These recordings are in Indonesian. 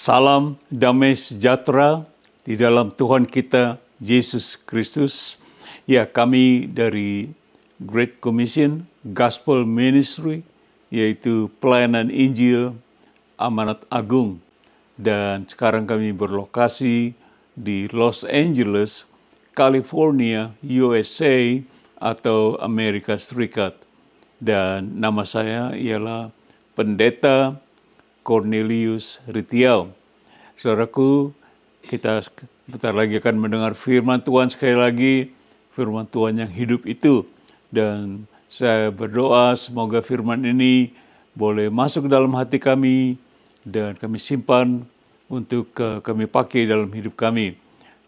Salam damai sejahtera di dalam Tuhan kita Yesus Kristus. Ya, kami dari Great Commission Gospel Ministry, yaitu pelayanan Injil Amanat Agung. Dan sekarang kami berlokasi di Los Angeles, California, USA atau Amerika Serikat. Dan nama saya ialah Pendeta Cornelius Ritiau. Saudaraku, kita bentar lagi akan mendengar firman Tuhan sekali lagi, firman Tuhan yang hidup itu. Dan saya berdoa semoga firman ini boleh masuk dalam hati kami dan kami simpan untuk kami pakai dalam hidup kami.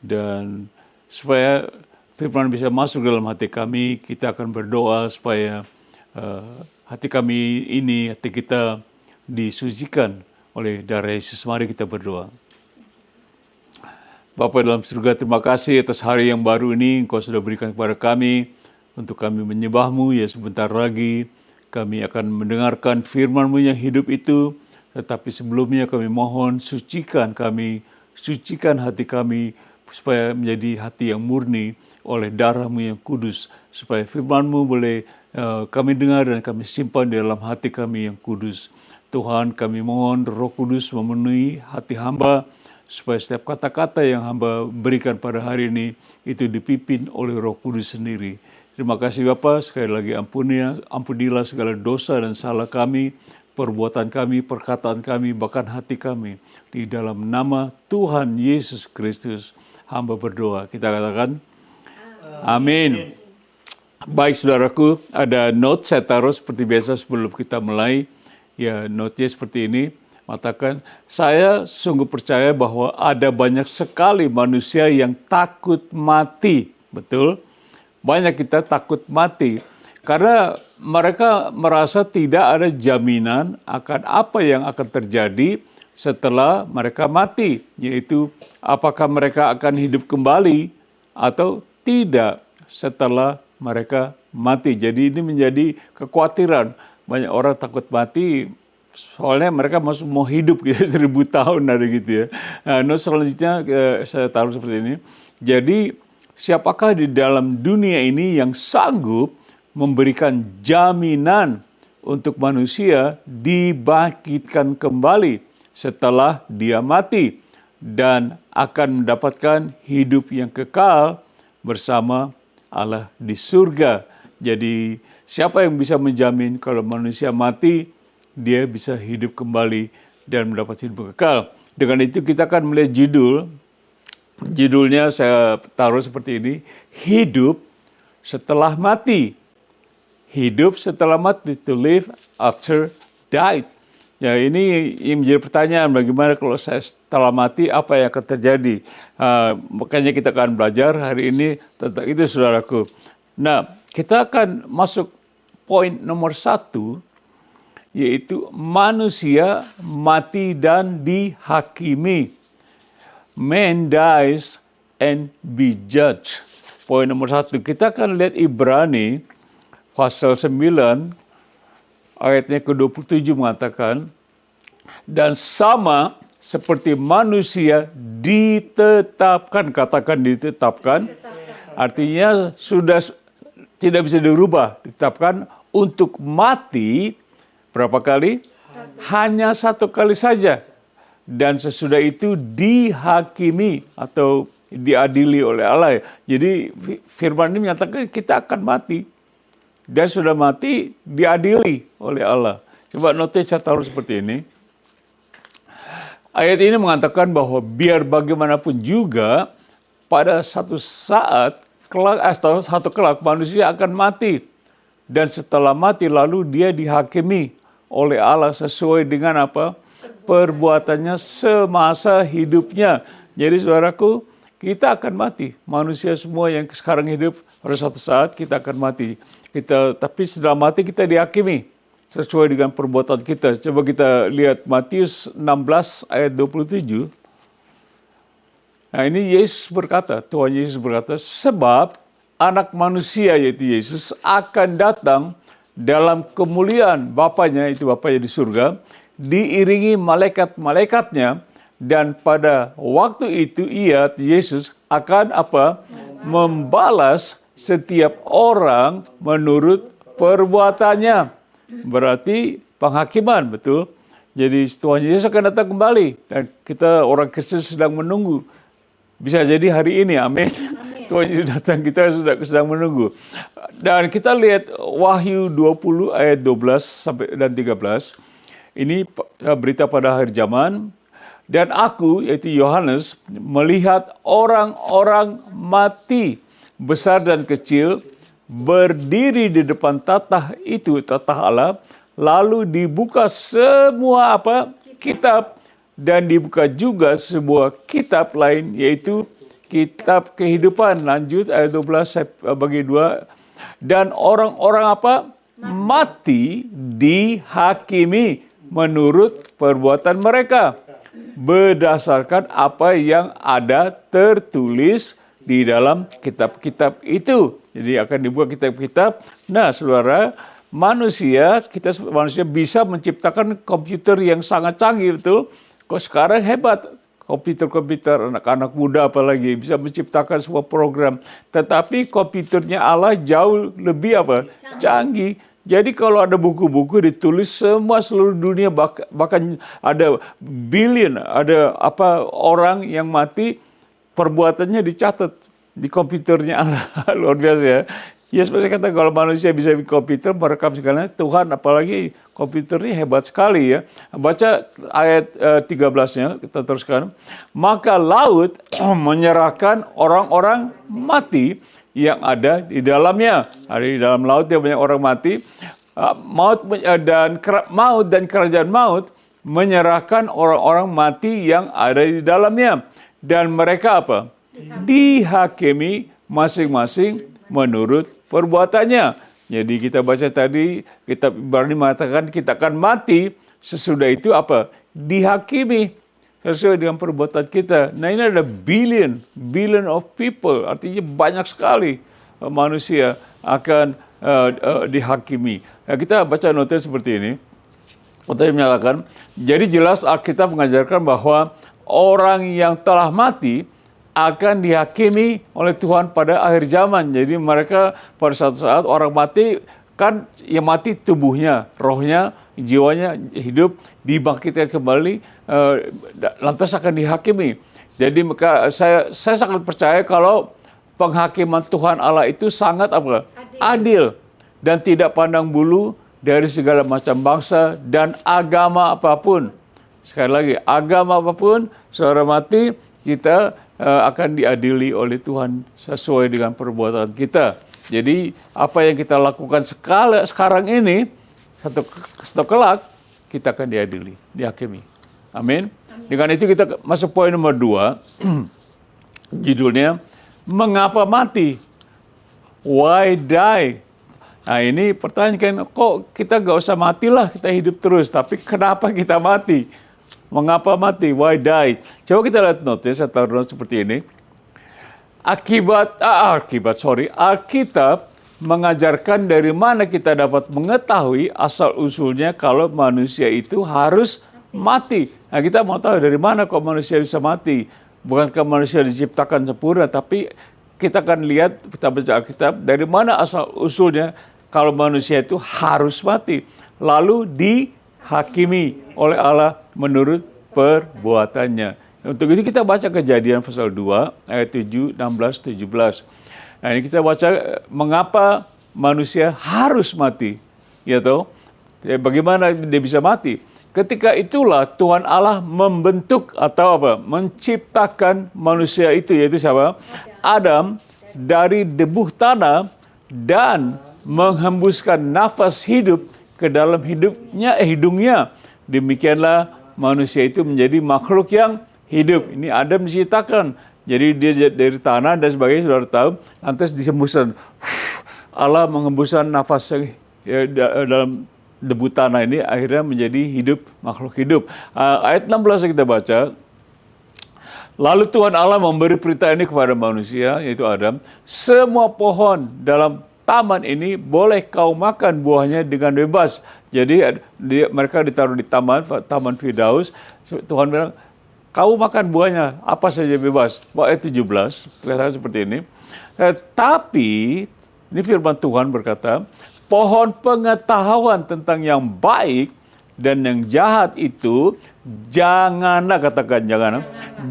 Dan supaya firman bisa masuk dalam hati kami, kita akan berdoa supaya hati kami ini, hati kita disucikan oleh darah Yesus. Mari kita berdoa. Bapa dalam surga, terima kasih atas hari yang baru ini Engkau sudah berikan kepada kami untuk kami menyembah-Mu. Ya, sebentar lagi kami akan mendengarkan firman-Mu yang hidup itu. Tetapi sebelumnya kami mohon sucikan kami, sucikan hati kami supaya menjadi hati yang murni oleh darah-Mu yang kudus, supaya firman-Mu boleh kami dengar dan kami simpan di dalam hati kami yang kudus. Tuhan, kami mohon Roh Kudus memenuhi hati hamba, supaya setiap kata-kata yang hamba berikan pada hari ini itu dipimpin oleh Roh Kudus sendiri. Terima kasih Bapa, sekali lagi ampunilah segala dosa dan salah kami, perbuatan kami, perkataan kami, bahkan hati kami. Di dalam nama Tuhan Yesus Kristus, hamba berdoa. Kita katakan, amin. Baik saudaraku, ada note saya taruh seperti biasa sebelum kita mulai. Ya, note-nya seperti ini, mengatakan, saya sungguh percaya bahwa ada banyak sekali manusia yang takut mati. Betul? Banyak kita takut mati. Karena mereka merasa tidak ada jaminan akan apa yang akan terjadi setelah mereka mati. Yaitu, apakah mereka akan hidup kembali atau tidak setelah mereka mati. Jadi ini menjadi kekhawatiran. Banyak orang takut mati, soalnya mereka masih mau hidup gitu, 1000 tahun ada gitu ya. Nah, selanjutnya saya taruh seperti ini. Jadi, siapakah di dalam dunia ini yang sanggup memberikan jaminan untuk manusia dibangkitkan kembali setelah dia mati dan akan mendapatkan hidup yang kekal bersama Allah di surga. Jadi siapa yang bisa menjamin kalau manusia mati, dia bisa hidup kembali dan mendapat hidup kekal. Dengan itu kita akan melihat judulnya saya taruh seperti ini, hidup setelah mati. Hidup setelah mati, to live after died. Ya, ini yang menjadi pertanyaan, bagaimana kalau saya setelah mati, apa yang akan terjadi? Makanya kita akan belajar hari ini tentang itu, saudaraku. Nah, kita akan masuk poin nomor 1, yaitu manusia mati dan dihakimi. Man dies and be judged. Poin nomor 1, kita akan lihat Ibrani pasal 9, ayatnya ke-27 mengatakan, dan sama seperti manusia ditetapkan, katakan ditetapkan, artinya sudah tidak bisa dirubah, ditetapkan untuk mati berapa kali? Hanya 1 kali saja. Dan sesudah itu dihakimi atau diadili oleh Allah. Jadi firman ini menyatakan kita akan mati. Dan sudah mati diadili oleh Allah. Coba note saya taruh seperti ini. Ayat ini mengatakan bahwa biar bagaimanapun juga pada satu saat satu kelak manusia akan mati, dan setelah mati lalu dia dihakimi oleh Allah sesuai dengan apa? Perbuatannya semasa hidupnya. Jadi saudaraku, kita akan mati. Manusia semua yang sekarang hidup pada satu saat kita akan mati. Tapi setelah mati kita dihakimi sesuai dengan perbuatan kita. Coba kita lihat Matius 16 ayat 27. Nah, ini Yesus berkata, Tuhan Yesus berkata, sebab anak manusia yaitu Yesus akan datang dalam kemuliaan Bapanya, itu Bapanya di surga, diiringi malaikat-malaikatnya Dan pada waktu itu Yesus akan apa? Membalas setiap orang menurut perbuatannya. Berarti penghakiman, betul? Jadi Tuhan Yesus akan datang kembali dan kita orang Kristen sedang menunggu. Bisa jadi hari ini, amin. Tuhan Yesus datang, kita sedang menunggu. Dan kita lihat Wahyu 20 ayat 12 sampai dan 13. Ini berita pada akhir zaman. Dan aku, yaitu Yohanes, melihat orang-orang mati, besar dan kecil, berdiri di depan tatah Allah, lalu dibuka semua kitab, dan dibuka juga sebuah kitab lain, yaitu kitab kehidupan. Lanjut ayat 12 saya bagi 2. Dan orang-orang mati dihakimi menurut perbuatan mereka, berdasarkan apa yang ada tertulis di dalam kitab-kitab itu. Jadi akan dibuka kitab-kitab. Nah, saudara, manusia bisa menciptakan komputer yang sangat canggih, betul? Kok sekarang hebat komputer anak-anak muda apalagi bisa menciptakan sebuah program. Tetapi komputernya Allah jauh lebih canggih. Jadi kalau ada buku-buku ditulis semua seluruh dunia, bahkan ada orang yang mati, perbuatannya dicatat di komputernya Allah. Luar biasa ya. Ya seperti kata kalau manusia bisa di komputer merekam segalanya, Tuhan apalagi komputernya hebat sekali ya. Baca ayat 13-nya, kita teruskan. Maka laut menyerahkan orang-orang mati yang ada di dalamnya. Ada di dalam laut yang banyak orang mati. Maut dan kerajaan maut menyerahkan orang-orang mati yang ada di dalamnya. Dan mereka dihakimi masing-masing menurut perbuatannya. Jadi kita baca tadi, kitab Ibrani mengatakan kita akan mati, sesudah itu dihakimi sesuai dengan perbuatan kita. Nah, ini ada billion of people, artinya banyak sekali manusia akan dihakimi. Nah, kita baca notanya seperti ini. Notanya menyatakan, jadi jelas Alkitab mengajarkan bahwa orang yang telah mati akan dihakimi oleh Tuhan pada akhir zaman. Jadi mereka pada suatu saat orang mati, kan yang mati tubuhnya, rohnya, jiwanya hidup, dibangkitkan kembali, lantas akan dihakimi. Jadi saya sangat percaya kalau penghakiman Tuhan Allah itu sangat adil dan tidak pandang bulu dari segala macam bangsa dan agama apapun. Sekali lagi, agama apapun, saudara mati, kita akan diadili oleh Tuhan sesuai dengan perbuatan kita. Jadi apa yang kita lakukan sekarang ini, satu kelak kita akan diadili, dihakimi. Amin. Dengan itu kita masuk poin nomor 2, judulnya mengapa mati? Why die? Nah ini pertanyaan, kok kita gak usah matilah, kita hidup terus, tapi kenapa kita mati? Mengapa mati? Why die? Coba kita lihat note, saya taruh note seperti ini. Alkitab mengajarkan dari mana kita dapat mengetahui asal-usulnya kalau manusia itu harus mati. Nah, kita mau tahu dari mana kok manusia bisa mati. Bukankah manusia diciptakan sempurna, tapi kita akan lihat, kita baca Alkitab, dari mana asal-usulnya kalau manusia itu harus mati. Lalu dihakimi oleh Allah menurut perbuatannya. Untuk itu kita baca Kejadian pasal 2 ayat 7, 16, 17. Nah, ini kita baca mengapa manusia harus mati. Ya toh? Bagaimana dia bisa mati? Ketika itulah Tuhan Allah membentuk atau menciptakan manusia itu, yaitu siapa? Adam, dari debu tanah dan menghembuskan nafas hidup ke dalam hidungnya. Demikianlah manusia itu menjadi makhluk yang hidup. Ini Adam diciptakan. Jadi dia dari tanah dan sebagainya, saudara tahu. Lantas dihembuskan. Allah menghembuskan nafas dalam debu tanah ini, akhirnya menjadi hidup, makhluk hidup. Ayat 16 kita baca. Lalu Tuhan Allah memberi perintah ini kepada manusia, yaitu Adam. Semua pohon dalam taman ini boleh kau makan buahnya dengan bebas. Jadi mereka ditaruh di taman Firdaus. Tuhan bilang, kamu makan buahnya, apa saja bebas. Ayat 17, kelihatan seperti ini. Tapi, ini firman Tuhan berkata, pohon pengetahuan tentang yang baik dan yang jahat itu, janganlah, katakan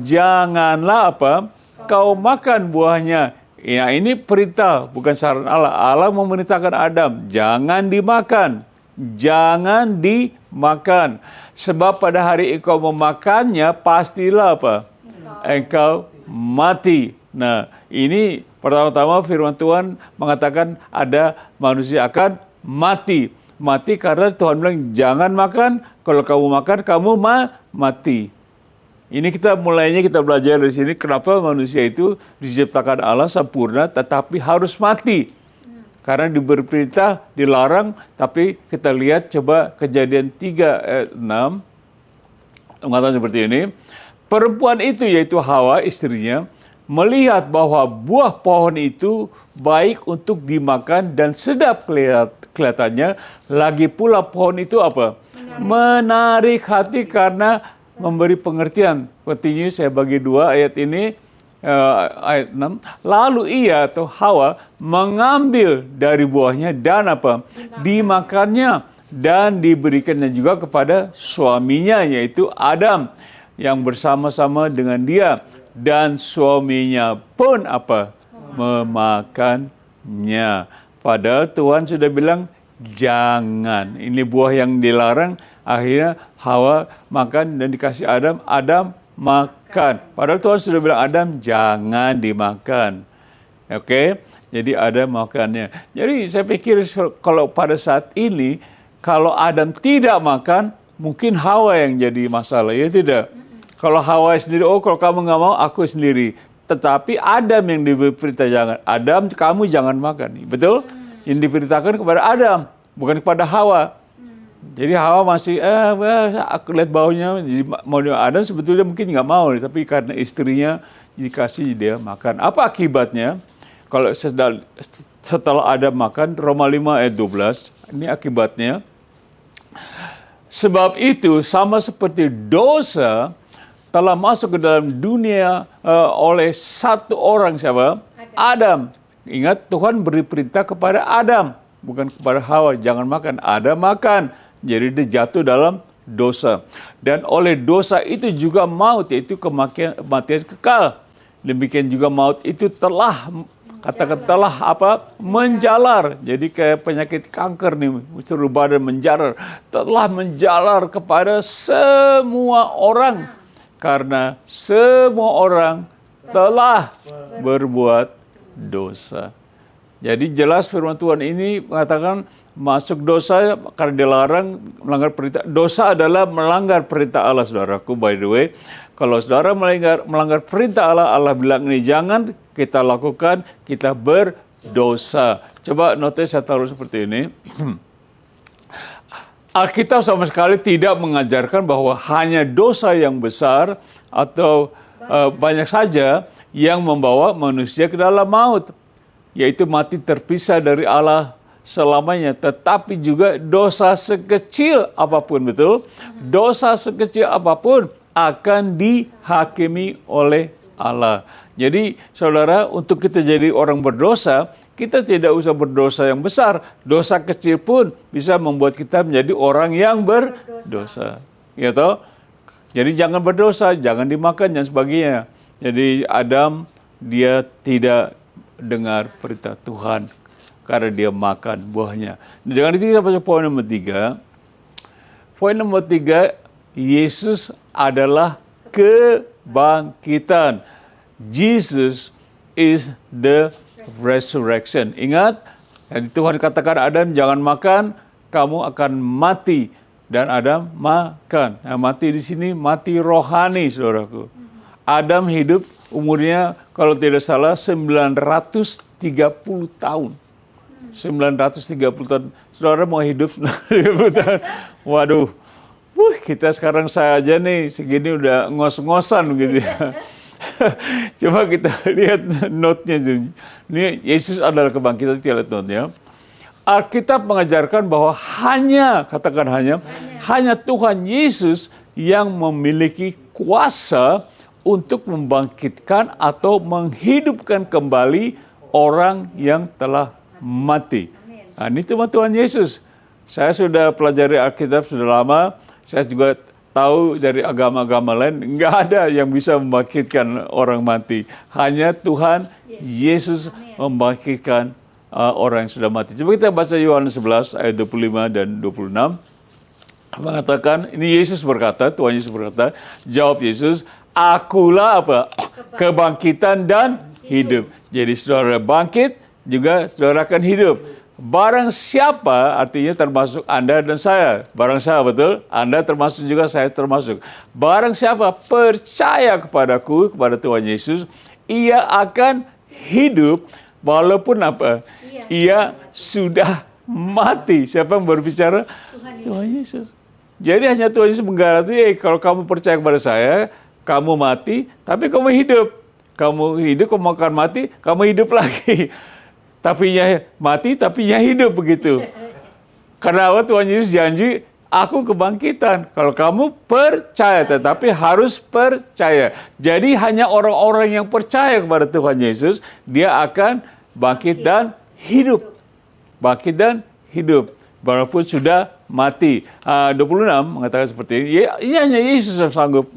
janganlah apa? Kau makan buahnya. Ya, ini perintah, bukan saran Allah. Allah memerintahkan Adam, jangan dimakan. Jangan dimakan. Sebab pada hari engkau memakannya, pastilah apa? Engkau mati. Nah, ini pertama-tama firman Tuhan mengatakan ada manusia akan mati. Mati karena Tuhan bilang, jangan makan. Kalau kamu makan, kamu mati. Ini kita belajar dari sini kenapa manusia itu diciptakan Allah sempurna tetapi harus mati. Karena diberi perintah, dilarang, tapi kita lihat coba Kejadian 3 ayat 6 mengatakan seperti ini. Perempuan itu yaitu Hawa istrinya melihat bahwa buah pohon itu baik untuk dimakan dan sedap kelihatannya, lagi pula pohon itu apa? Menarik hati karena memberi pengertian. Continue, saya bagi dua ayat ini, ayat 6. Lalu ia atau Hawa mengambil dari buahnya dan apa? Dimakannya dan diberikannya juga kepada suaminya yaitu Adam yang bersama-sama dengan dia, dan suaminya pun apa? Memakannya. Padahal Tuhan sudah bilang jangan. Ini buah yang dilarang. Akhirnya Hawa makan dan dikasih Adam. Adam makan. Padahal Tuhan sudah bilang Adam jangan dimakan. Oke? Jadi Adam makannya. Jadi saya pikir kalau pada saat ini, kalau Adam tidak makan, mungkin Hawa yang jadi masalah. Ya tidak? Kalau Hawa sendiri, kalau kamu nggak mau, aku sendiri. Tetapi Adam yang diperintah jangan. Adam, kamu jangan makan. Betul? Yang diperintahkan kepada Adam, bukan kepada Hawa. Jadi Hawa masih, aku lihat baunya, jadi mau Adam sebetulnya mungkin nggak mau, tapi karena istrinya dikasih dia makan. Apa akibatnya? Kalau setelah Adam makan, Roma 5 ayat 12, ini akibatnya. Sebab itu sama seperti dosa telah masuk ke dalam dunia oleh satu orang, siapa? Adam. Ingat, Tuhan beri perintah kepada Adam, bukan kepada Hawa. Jangan makan. Adam makan. Jadi dia jatuh dalam dosa. Dan oleh dosa itu juga maut, yaitu kematian kekal. Demikian juga maut itu telah, katakan telah apa? Menjalar. Jadi kayak penyakit kanker nih, seluruh badan menjalar. Telah menjalar kepada semua orang. Karena semua orang telah berbuat dosa. Jadi jelas firman Tuhan ini mengatakan masuk dosa karena dilarang, melanggar perintah. Dosa adalah melanggar perintah Allah, saudaraku. By the way, kalau saudara melanggar perintah Allah, Allah bilang ini jangan, kita lakukan, kita berdosa. Coba notice, saya taruh seperti ini. Alkitab sama sekali tidak mengajarkan bahwa hanya dosa yang besar atau banyak saja yang membawa manusia ke dalam maut, yaitu mati terpisah dari Allah selamanya. Tetapi juga dosa sekecil apapun, betul? Dosa sekecil apapun akan dihakimi oleh Allah. Jadi saudara, untuk kita jadi orang berdosa, kita tidak usah berdosa yang besar. Dosa kecil pun bisa membuat kita menjadi orang yang berdosa. Ya toh? Jadi jangan berdosa, jangan dimakan dan sebagainya. Jadi Adam, dia tidak dengar perintah Tuhan karena dia makan buahnya. Dengan itu kita baca poin nomor 3. Poin nomor 3, Yesus adalah kebangkitan. Jesus is the resurrection. Ingat, yang Tuhan katakan Adam jangan makan, kamu akan mati. Dan Adam makan. Nah, mati di sini mati rohani, saudaraku. Adam hidup umurnya kalau tidak salah 930 tahun. 930 tahun. Saudara mau hidup 90 tahun. Waduh. Kita sekarang saya aja nih segini udah ngos-ngosan gitu ya. Coba kita lihat note-nya. Ini Yesus adalah kebangkitan, kita lihat note-nya. Alkitab mengajarkan bahwa hanya Tuhan Yesus yang memiliki kuasa untuk membangkitkan atau menghidupkan kembali orang yang telah mati. Nah, ini cuma Tuhan Yesus. Saya sudah pelajari Alkitab sudah lama, saya juga tahu dari agama-agama lain, nggak ada yang bisa membangkitkan orang mati. Hanya Tuhan Yesus membangkitkan orang yang sudah mati. Coba kita baca Yohanes 11 ayat 25 dan 26. Mengatakan, ini Yesus berkata, Tuhan Yesus berkata, jawab Yesus, akulah apa? Kebangkitan dan hidup. Jadi saudara bangkit, juga saudara akan hidup. Barang siapa, artinya termasuk Anda dan saya. Barang siapa, betul? Anda termasuk juga, saya termasuk. Barang siapa percaya kepadaku, kepada Tuhan Yesus, ia akan hidup walaupun apa? Ia sudah mati. Siapa yang berbicara? Tuhan Yesus. Jadi hanya Tuhan Yesus menggaranti, kalau kamu percaya kepada saya, kamu mati, tapi kamu hidup. Kamu hidup, kamu akan mati, kamu hidup lagi. Tapinya mati, tapinya hidup begitu. Karena apa? Tuhan Yesus janji, aku kebangkitan. Kalau kamu percaya, tetapi harus percaya. Jadi hanya orang-orang yang percaya kepada Tuhan Yesus, dia akan bangkit dan hidup. Bangkit dan hidup. Walaupun sudah mati. 26 mengatakan seperti ini. Ya, hanya Yesus yang sanggup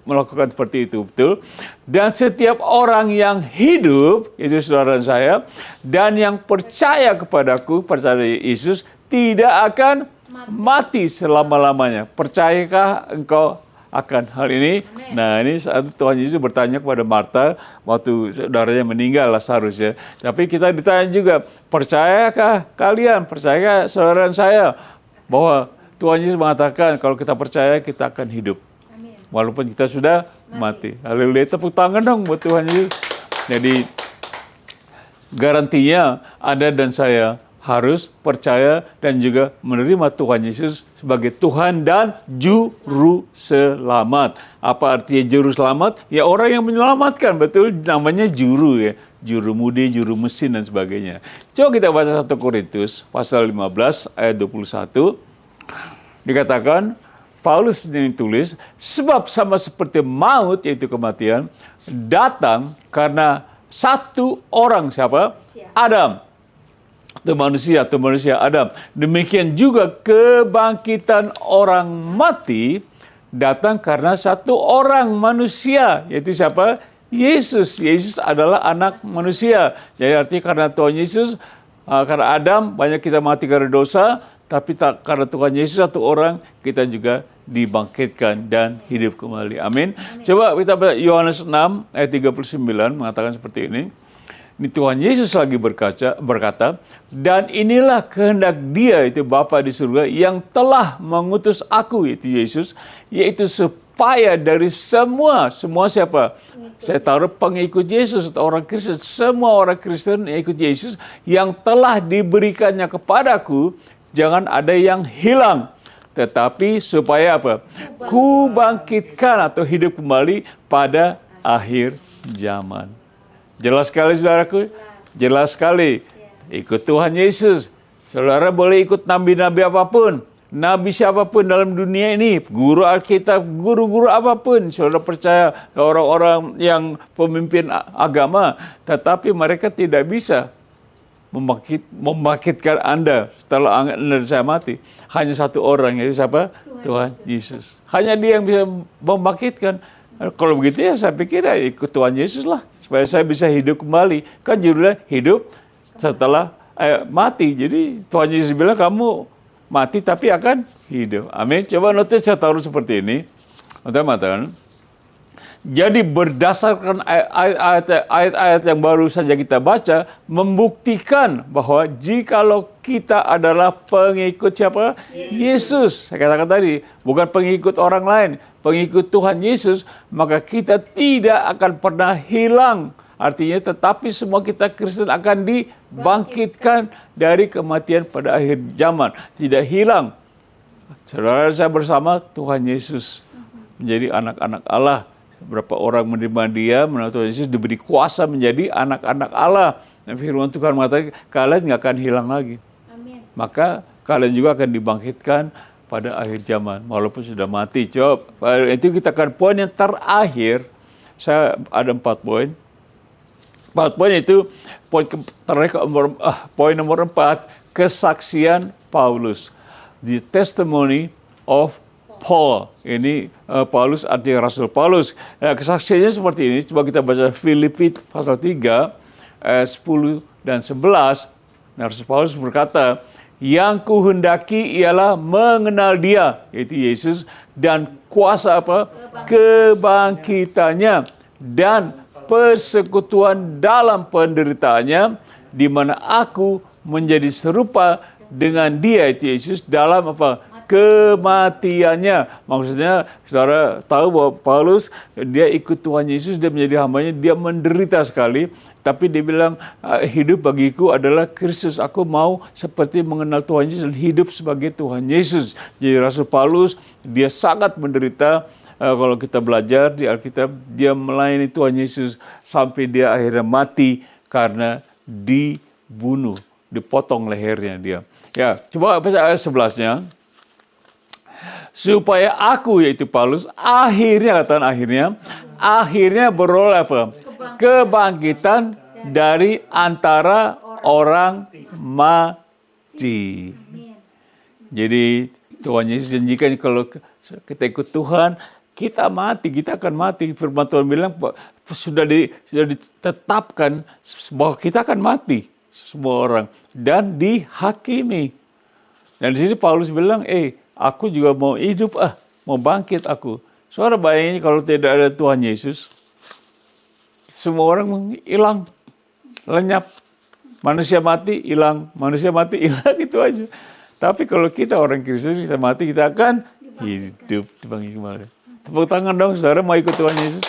melakukan seperti itu, betul. Dan setiap orang yang hidup, itu saudara saya, dan yang percaya kepadaku, percaya Yesus, tidak akan mati selama-lamanya. Percayakah engkau akan hal ini? Amen. Nah, ini saat Tuhan Yesus bertanya kepada Marta waktu saudaranya meninggal, Lazarus ya. Tapi kita ditanya juga, percayakah kalian, percayakah saudara saya bahwa Tuhan Yesus mengatakan kalau kita percaya kita akan hidup. Amen. Walaupun kita sudah mati. Haleluya, tepuk tangan dong buat Tuhan Yesus. Jadi garantinya Anda dan saya harus percaya dan juga menerima Tuhan Yesus sebagai Tuhan dan Juru Selamat. Apa artinya Juru Selamat? Ya orang yang menyelamatkan, betul, namanya Juru ya. Juru mudi, Juru mesin dan sebagainya. Coba kita baca 1 Korintus pasal 15 ayat 21. Dikatakan, Paulus tulis, sebab sama seperti maut, yaitu kematian, datang karena satu orang, siapa? Adam. Atau manusia Adam. Demikian juga kebangkitan orang mati datang karena satu orang manusia, yaitu siapa? Yesus. Yesus adalah anak manusia. Jadi artinya karena Tuhan Yesus, karena Adam banyak kita mati karena dosa, tapi karena Tuhan Yesus satu orang, kita juga dibangkitkan dan hidup kembali. Amin. Coba kita baca Yohanes 6 ayat 39 mengatakan seperti ini. Ini Tuhan Yesus lagi berkata, dan inilah kehendak Dia, itu Bapa di surga, yang telah mengutus aku, yaitu Yesus, yaitu supaya dari semua siapa? Saya taruh pengikut Yesus atau orang Kristen, semua orang Kristen yang ikut Yesus, yang telah diberikannya kepadaku, jangan ada yang hilang, tetapi supaya apa? Ku bangkitkan atau hidup kembali pada akhir zaman. Jelas sekali saudaraku, jelas sekali. Ikut Tuhan Yesus. Saudara boleh ikut nabi-nabi apapun, nabi siapapun dalam dunia ini, guru Alkitab, guru-guru apapun. Saudara percaya orang-orang yang pemimpin agama, tetapi mereka tidak bisa membangkitkan Anda setelah Anda dan saya mati. Hanya satu orang, yaitu siapa? Tuhan Yesus. Hanya Dia yang bisa membangkitkan. Kalau begitu ya saya pikir ya ikut Tuhan Yesus lah, supaya saya bisa hidup kembali. Kan judulnya hidup setelah mati. Jadi Tuhan Yesus bilang kamu mati tapi akan hidup. Amin. Coba notis saya taruh seperti ini. Untuk mengatakan, jadi berdasarkan ayat-ayat yang baru saja kita baca, membuktikan bahwa jikalau kita adalah pengikut siapa? Yesus. Saya katakan tadi, bukan pengikut orang lain, pengikut Tuhan Yesus, maka kita tidak akan pernah hilang. Artinya tetapi semua kita Kristen akan dibangkitkan dari kematian pada akhir zaman. Tidak hilang. Saudara saya bersama Tuhan Yesus menjadi anak-anak Allah. Berapa orang menerima Dia, menerima Tuhan Yesus, diberi kuasa menjadi anak-anak Allah. Dan firman Tuhan mengatakan, kalian nggak akan hilang lagi. Amin. Maka kalian juga akan dibangkitkan pada akhir zaman, walaupun sudah mati. Coba, itu kita akan poin yang terakhir. Saya ada 4 poin. 4 poin itu, poin nomor 4, kesaksian Paulus. The testimony of Paul. Ini Paulus artinya Rasul Paulus. Nah, kesaksiannya seperti ini. Coba kita baca Filipi pasal 3, ayat 10 dan 11. Nah, Rasul Paulus berkata, yang kuhendaki ialah mengenal Dia, yaitu Yesus, dan kuasa apa? Kebangkitannya dan persekutuan dalam penderitaannya, di mana aku menjadi serupa dengan Dia, yaitu Yesus, dalam apa? Kematiannya. Maksudnya, saudara tahu bahwa Paulus, dia ikut Tuhan Yesus, dia menjadi hambanya, dia menderita sekali, tapi dia bilang, hidup bagiku adalah Kristus. Aku mau seperti mengenal Tuhan Yesus dan hidup sebagai Tuhan Yesus. Jadi Rasul Paulus, dia sangat menderita. Kalau kita belajar di Alkitab, dia melayani Tuhan Yesus sampai dia akhirnya mati karena dibunuh, dipotong lehernya dia. Ya, coba baca ayat 11-nya. Supaya aku, yaitu Paulus, akhirnya beroleh apa? Kebangkitan dari antara orang mati. Jadi Tuhan Yesus janjikan kalau kita ikut Tuhan, kita akan mati. Firman Tuhan bilang sudah ditetapkan bahwa kita akan mati, semua orang, dan dihakimi. Dan di sini Paulus bilang, aku juga mau hidup, mau bangkit aku. Saudara bayangin kalau tidak ada Tuhan Yesus, semua orang hilang, lenyap. Manusia mati, hilang. Itu aja. Tapi kalau kita orang Kristus, kita mati, kita akan hidup, dibangkit kembali. Tepuk tangan dong, saudara, mau ikut Tuhan Yesus.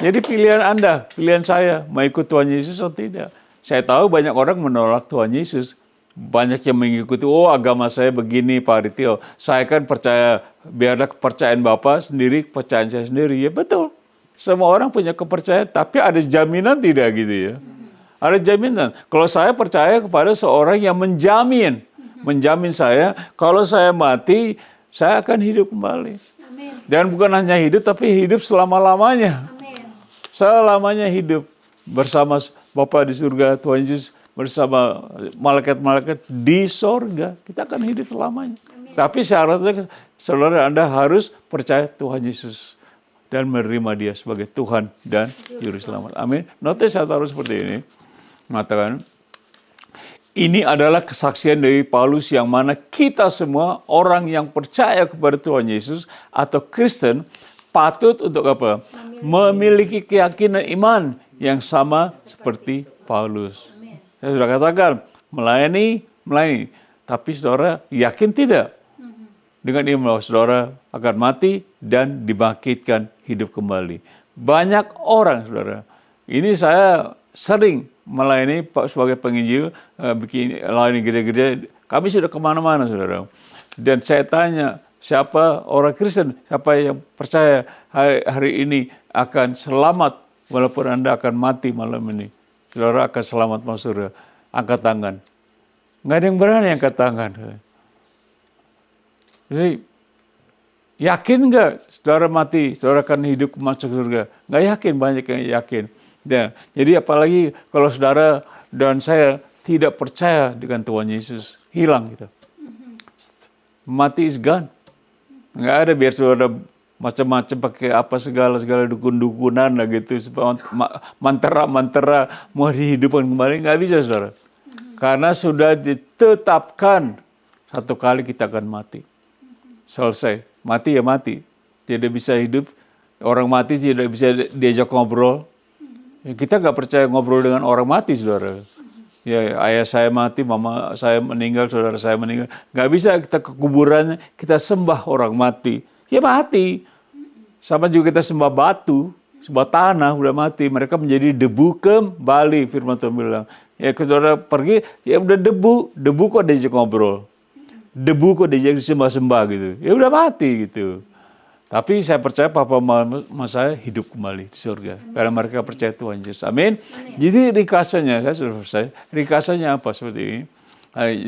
Jadi pilihan Anda, pilihan saya, mau ikut Tuhan Yesus atau tidak. Saya tahu banyak orang menolak Tuhan Yesus. Banyak yang mengikuti, agama saya begini, Pak Aritio. Saya kan percaya, biarlah kepercayaan Bapak sendiri, kepercayaan saya sendiri. Ya betul, semua orang punya kepercayaan, tapi ada jaminan tidak gitu ya. Ada jaminan. Kalau saya percaya kepada seorang yang menjamin saya, kalau saya mati, saya akan hidup kembali. Amin. Dan bukan hanya hidup, tapi hidup selama-lamanya. Amin. Selamanya hidup bersama Bapa di surga, Tuhan Yesus, bersama malaikat-malaikat di sorga. Kita akan hidup selamanya. Amin. Tapi syaratnya, saudara, Anda harus percaya Tuhan Yesus dan menerima Dia sebagai Tuhan dan Juru Selamat. Amin. Notis saya taruh seperti ini. Mengatakan, ini adalah kesaksian dari Paulus yang mana kita semua orang yang percaya kepada Tuhan Yesus atau Kristen patut untuk apa? Memiliki keyakinan iman yang sama seperti Paulus. Saya sudah katakan, melayani. Tapi saudara yakin tidak? Dengan iman saudara akan mati dan dibangkitkan hidup kembali. Banyak orang, saudara. Ini saya sering melayani sebagai penginjil, bikin layani gereja-gereja. Kami sudah kemana-mana, saudara. Dan saya tanya, siapa orang Kristen, siapa yang percaya hari ini akan selamat walaupun Anda akan mati malam ini. Saudara akan selamat masuk surga. Angkat tangan. Nggak ada yang berani angkat tangan. Jadi, yakin nggak saudara mati, saudara akan hidup masuk surga? Nggak yakin, banyak yang yakin. Ya, jadi apalagi kalau saudara dan saya tidak percaya dengan Tuhan Yesus, hilang kita. Mati is gone. Nggak ada, biar saudara macam-macam pakai apa segala dukun-dukunan lah gitu, mantra mau dihidupkan kembali, nggak bisa, saudara. Karena sudah ditetapkan satu kali kita akan mati. Selesai, mati ya mati, tidak bisa hidup. Orang mati tidak bisa diajak ngobrol. Kita nggak percaya ngobrol dengan orang mati, saudara. Ya, ayah saya mati, mama saya meninggal, saudara saya meninggal. Nggak bisa kita ke kuburannya, kita sembah orang mati. Ya mati. Sama juga kita sembah batu, sembah tanah, udah mati. Mereka menjadi debu kembali, firman Tuhan bilang. Ya, saudara pergi, ya udah debu kok diajak ngobrol. Debu kok diajak disembah-sembah gitu. Ya udah mati gitu. Tapi saya percaya papa mama saya hidup kembali di surga. Karena mereka percaya Tuhan Yesus. Amin. Jadi rikasanya, saya sudah selesai. Rikasanya apa seperti ini?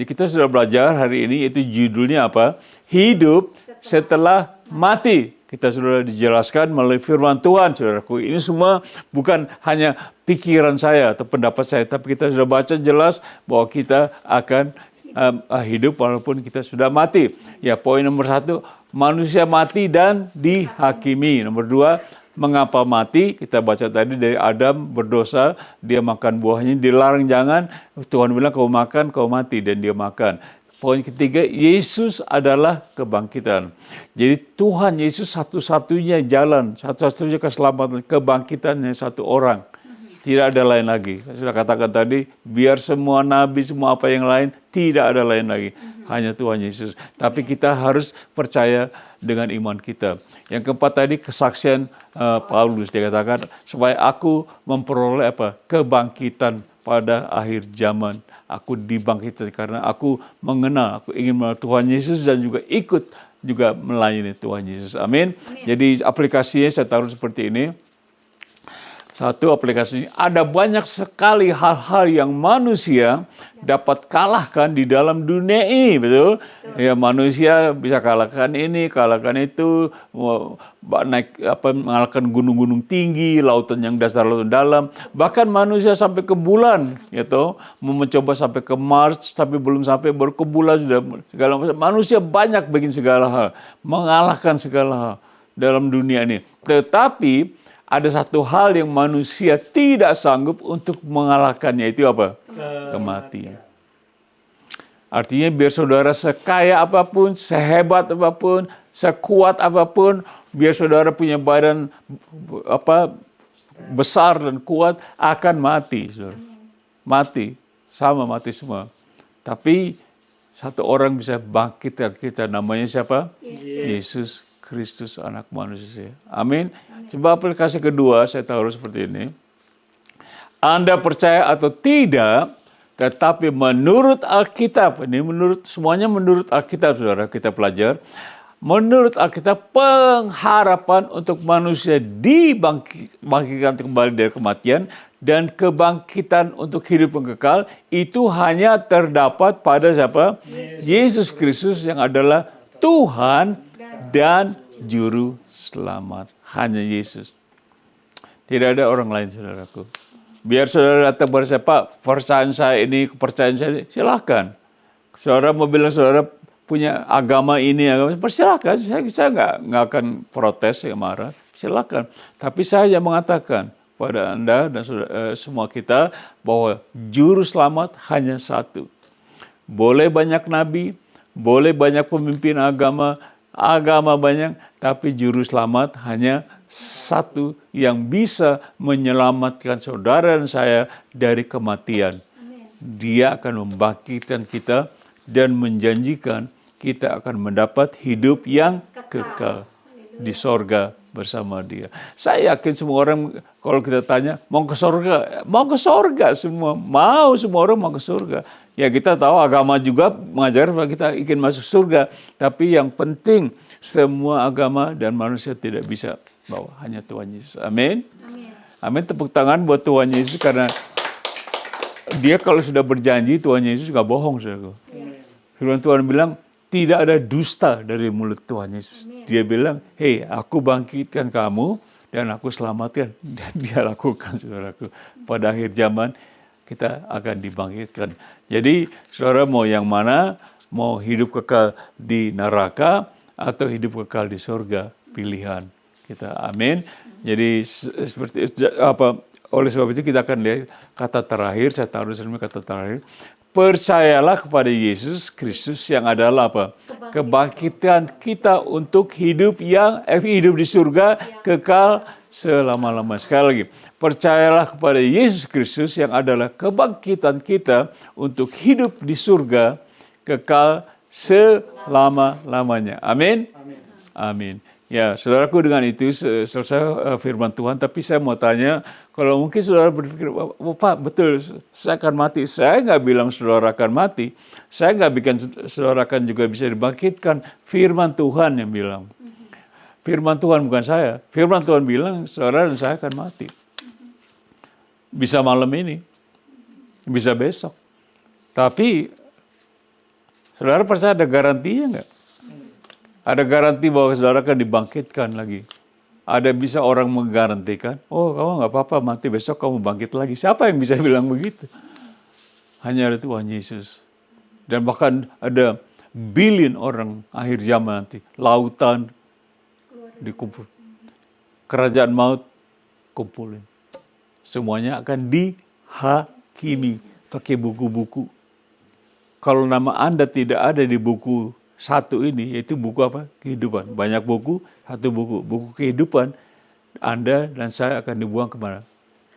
Kita sudah belajar hari ini, itu judulnya apa? Hidup setelah mati. Kita sudah dijelaskan melalui firman Tuhan, saudaraku. Ini semua bukan hanya pikiran saya atau pendapat saya, tapi kita sudah baca jelas bahwa kita akan hidup walaupun kita sudah mati. Ya, poin nomor 1, manusia mati dan dihakimi. Nomor 2, mengapa mati? Kita baca tadi dari Adam berdosa, dia makan buahnya, dilarang jangan. Tuhan bilang kau makan, kau mati, dan dia makan. Poin ketiga, Yesus adalah kebangkitan. Jadi Tuhan Yesus satu-satunya jalan, satu-satunya keselamatan, kebangkitannya satu orang. Tidak ada lain lagi. Saya sudah katakan tadi, biar semua nabi, semua apa yang lain, tidak ada lain lagi. Hanya Tuhan Yesus. Tapi kita harus percaya dengan iman kita. Yang keempat tadi, kesaksian Paulus. Dia katakan, supaya aku memperoleh kebangkitan pada akhir zaman. Aku dibangkitkan karena aku mengenal, aku ingin mengenal Tuhan Yesus dan juga ikut juga melayani Tuhan Yesus. Amin. Jadi aplikasinya saya taruh seperti ini. Satu, aplikasi ada banyak sekali hal-hal yang manusia dapat kalahkan di dalam dunia ini, betul? Ya, manusia bisa kalahkan ini, kalahkan itu, mengalahkan gunung-gunung tinggi, lautan yang dasar, lautan dalam, bahkan manusia sampai ke bulan, gitu, mau mencoba sampai ke Mars, tapi belum sampai, baru ke bulan sudah segala macam. Manusia banyak bikin segala hal, mengalahkan segala hal dalam dunia ini. Tetapi ada satu hal yang manusia tidak sanggup untuk mengalahkannya, itu apa? Kematian. Artinya biar saudara sekaya apapun, sehebat apapun, sekuat apapun, biar saudara punya badan besar dan kuat, akan mati. Saudara. Mati, sama mati semua. Tapi satu orang bisa bangkitkan kita, namanya siapa? Yesus Kristus, anak manusia. Amin. Coba aplikasi kedua, saya taruh seperti ini. Anda percaya atau tidak, tetapi menurut Alkitab, ini semuanya menurut Alkitab, saudara, kita pelajar. Menurut Alkitab, pengharapan untuk manusia dibangkitkan kembali dari kematian dan kebangkitan untuk hidup yang kekal, itu hanya terdapat pada siapa? Yesus Kristus yang adalah Tuhan dan Juru Selamat. Hanya Yesus. Tidak ada orang lain, saudaraku. Biar saudara datang pada saya, Pak, kepercayaan saya ini, silakan. Saudara mau bilang saudara punya agama ini, persilakan. Saya nggak akan protes, saya marah. Silakan. Tapi saya mengatakan pada Anda dan semua kita bahwa Juru Selamat hanya satu. Boleh banyak nabi, boleh banyak pemimpin agama banyak, tapi Juru Selamat hanya satu yang bisa menyelamatkan saudara dan saya dari kematian. Amen. Dia akan membangkitkan kita dan menjanjikan kita akan mendapat hidup yang kekal di sorga bersama Dia. Saya yakin semua orang, kalau kita tanya, mau ke sorga semua. Semua orang mau ke surga. Ya, kita tahu agama juga mengajar bahwa kita ingin masuk surga. Tapi yang penting, semua agama dan manusia tidak bisa bawa, hanya Tuhan Yesus. Amin. Amin. Tepuk tangan buat Tuhan Yesus, karena Dia kalau sudah berjanji, Tuhan Yesus nggak bohong. Firman Tuhan bilang, tidak ada dusta dari mulut Tuhan Yesus. Dia bilang, hei, aku bangkitkan kamu dan aku selamatkan. Dan Dia lakukan, saudaraku. Pada akhir zaman, kita akan dibangkitkan. Jadi, saudara mau yang mana? Mau hidup kekal di neraka atau hidup kekal di surga? Pilihan kita. Amin. Jadi, seperti oleh sebab itu kita akan lihat kata terakhir, saya taruh di sini kata terakhir. Percayalah kepada Yesus Kristus yang adalah apa? Kebangkitan kita untuk hidup di surga kekal selama-lamanya. Sekali lagi, percayalah kepada Yesus Kristus yang adalah kebangkitan kita untuk hidup di surga kekal selama-lamanya. Amin. Amin. Ya, saudaraku, dengan itu selesai firman Tuhan. Tapi saya mau tanya, kalau mungkin saudara berpikir, Pak, betul, saya akan mati. Saya nggak bilang saudara akan mati. Saya nggak bikin saudara akan juga bisa dibangkitkan. Firman Tuhan yang bilang. Firman Tuhan, bukan saya. Firman Tuhan bilang, saudara dan saya akan mati. Bisa malam ini. Bisa besok. Tapi Saudara percaya ada garantinya nggak? Ada garansi bahwa saudara akan dibangkitkan lagi. Ada bisa orang menggarantikan, oh kamu nggak apa-apa, mati besok kamu bangkit lagi. Siapa yang bisa bilang begitu? Hanya ada Tuhan Yesus. Dan bahkan ada billion orang akhir zaman nanti. Lautan dikumpul. Kerajaan maut kumpulin. Semuanya akan dihakimi pakai buku-buku. Kalau nama Anda tidak ada di buku satu ini, yaitu buku apa? Kehidupan. Banyak buku, satu buku. Buku kehidupan, Anda dan saya akan dibuang kemana?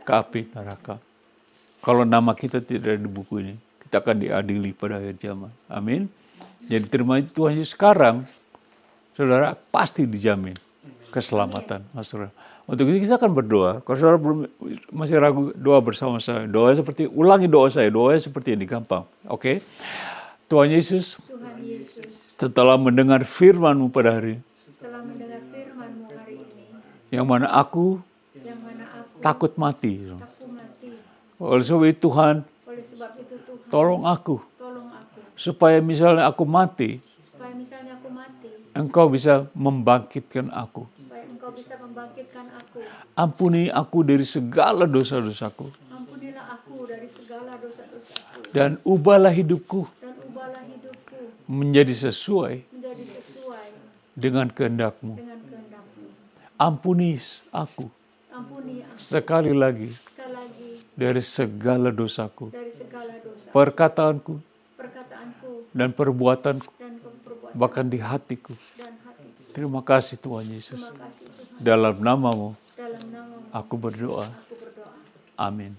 Ke api neraka. Kalau nama kita tidak ada di buku ini, kita akan diadili pada akhir zaman. Amin. Jadi terima Tuhan Yesus sekarang, saudara pasti dijamin keselamatan. Saudara. Untuk itu kita akan berdoa. Kalau saudara masih ragu, doa bersama saya. Ulangi doa saya. Doanya seperti ini, gampang. Oke. Tuhan Yesus, setelah mendengar firman-Mu pada hari yang mana aku takut mati. Oleh sebab itu Tuhan, tolong aku supaya misalnya aku mati, Engkau bisa membangkitkan aku. Ampuni aku dari segala dosa-dosaku. Dan ubahlah hidupku menjadi sesuai dengan kehendak-Mu. Ampuni aku sekali lagi dari segala dosaku, perkataanku dan perbuatanku, bahkan di hatiku. Terima kasih Tuhan Yesus. Dalam nama-Mu aku berdoa. Amin.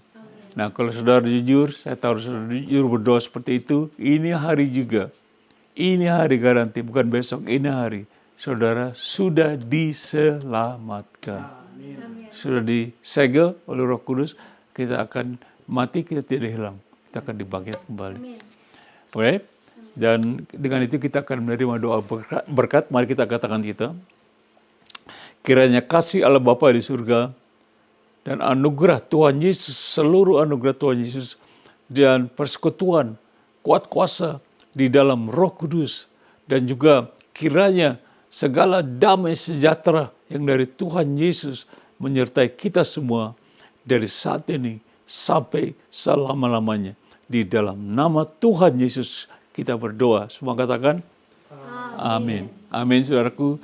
Nah, kalau saudara jujur, saya tahu saudara jujur berdoa seperti itu, ini hari juga. Ini hari garanti, bukan besok, ini hari. Saudara sudah diselamatkan. Amin. Sudah disegel oleh Roh Kudus, kita akan mati, kita tidak hilang. Kita akan dibangkit kembali. Boleh? Dan dengan itu kita akan menerima doa berkat. Mari kita katakan kita. Kiranya kasih Allah Bapa di surga dan anugerah Tuhan Yesus, seluruh anugerah Tuhan Yesus dan persekutuan kuat kuasa di dalam Roh Kudus, dan juga kiranya segala damai sejahtera yang dari Tuhan Yesus menyertai kita semua dari saat ini sampai selama-lamanya. Di dalam nama Tuhan Yesus kita berdoa. Semua katakan amin. Amin, saudaraku.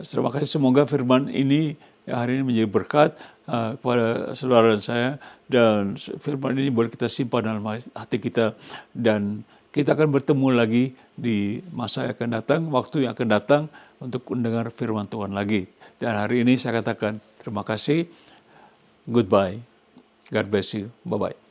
Terima kasih. Semoga firman ini hari ini menjadi berkat kepada saudara dan saya. Dan firman ini boleh kita simpan dalam hati kita. Dan kita akan bertemu lagi di masa yang akan datang, waktu yang akan datang untuk mendengar firman Tuhan lagi. Dan hari ini saya katakan terima kasih. Goodbye. God bless you. Bye-bye.